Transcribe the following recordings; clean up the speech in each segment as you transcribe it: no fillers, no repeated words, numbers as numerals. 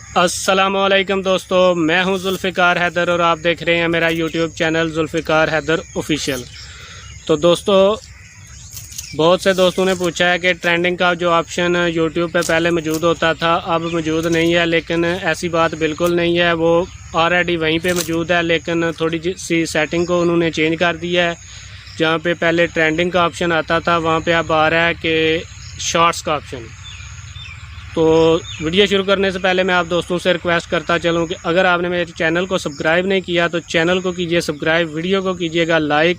अस्सलामुअलैकुम दोस्तों, मैं हूं जुल्फ़िकार हैदर और आप देख रहे हैं मेरा YouTube channel Zulfiqar Haider official. तो दोस्तों, बहुत से दोस्तों ने पूछा है कि ट्रेंडिंग का जो ऑप्शन यूट्यूब पे पहले मौजूद होता था अब मौजूद नहीं है। लेकिन ऐसी बात बिल्कुल नहीं है, वो ऑलरेडी वहीं पे मौजूद है, लेकिन थोड़ी सी सेटिंग को उन्होंने चेंज कर दिया है। जहाँ पे पहले ट्रेंडिंग का ऑप्शन आता था वहाँ पे अब आ रहा है कि शॉर्ट्स का ऑप्शन। तो वीडियो शुरू करने से पहले मैं आप दोस्तों से रिक्वेस्ट करता चलूं कि अगर आपने मेरे चैनल को सब्सक्राइब नहीं किया तो चैनल को कीजिए सब्सक्राइब, वीडियो को कीजिएगा लाइक।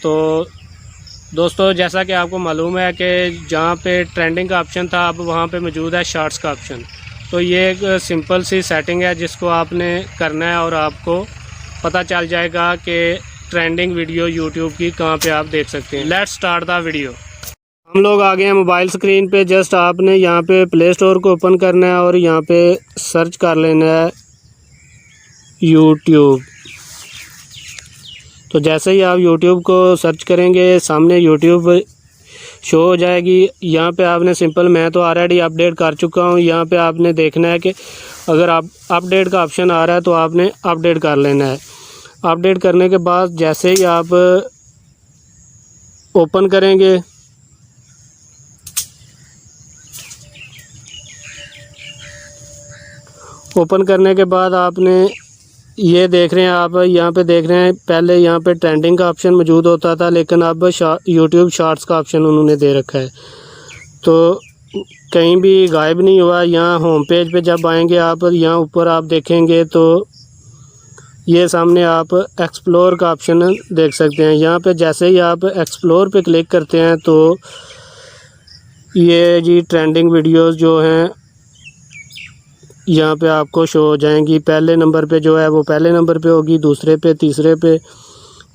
तो दोस्तों, जैसा कि आपको मालूम है कि जहां पे ट्रेंडिंग का ऑप्शन था अब वहां पे मौजूद है शॉर्ट्स का ऑप्शन। तो ये एक सिंपल सी सेटिंग है जिसको आपने करना है और आपको पता चल जाएगा कि ट्रेंडिंग वीडियो यूट्यूब की कहाँ पे आप देख सकते हैं। Let's start the video. हम लोग आ गए हैं मोबाइल स्क्रीन पे। जस्ट आपने यहाँ पे प्ले स्टोर को ओपन करना है और यहाँ पे सर्च कर लेना है यूट्यूब। तो जैसे ही आप यूट्यूब को सर्च करेंगे सामने यूट्यूब शो हो जाएगी। यहाँ पे आपने सिंपल, मैं तो ऑलरेडी अपडेट कर चुका हूँ, यहाँ पे आपने देखना है कि अगर आप अपडेट का ऑप्शन आ रहा है तो आपने अपडेट कर लेना है। अपडेट करने के बाद जैसे ही आप ओपन करेंगे ओपन करने के बाद आपने ये देख रहे हैं, आप यहाँ पे देख रहे हैं पहले यहाँ पे ट्रेंडिंग का ऑप्शन मौजूद होता था, लेकिन अब यूट्यूब शॉर्ट्स का ऑप्शन उन्होंने दे रखा है। तो कहीं भी गायब नहीं हुआ। यहाँ होम पेज पे जब आएंगे आप, यहाँ ऊपर आप देखेंगे तो ये सामने आप एक्सप्लोर का ऑप्शन देख सकते हैं। यहाँ पे जैसे ही आप एक्सप्लोर पे क्लिक करते हैं तो ये जी ट्रेंडिंग वीडियोज़ जो हैं यहाँ पे आपको शो हो जाएंगी। पहले नंबर पे जो है वो पहले नंबर पे होगी, दूसरे पे, तीसरे पे,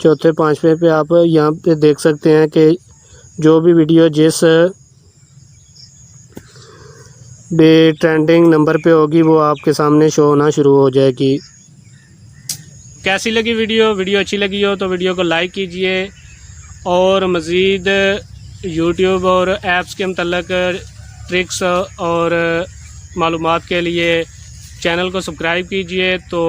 चौथे, पांचवे पे आप यहाँ पे देख सकते हैं कि जो भी वीडियो जिस भी ट्रेंडिंग नंबर पे होगी वो आपके सामने शो होना शुरू हो जाएगी। कैसी लगी वीडियो अच्छी लगी हो तो वीडियो को लाइक कीजिए और मज़ीद यूट्यूब और ऐप्स के मतलब ट्रिक्स और मालूमात के लिए चैनल को सब्सक्राइब कीजिए। तो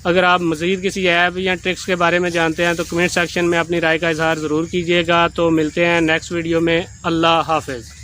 अगर आप मज़ीद किसी ऐप या ट्रिक्स के बारे में जानते हैं तो कमेंट सेक्शन में अपनी राय का इजहार ज़रूर कीजिएगा। तो मिलते हैं नेक्स्ट वीडियो में। अल्लाह हाफ़िज़।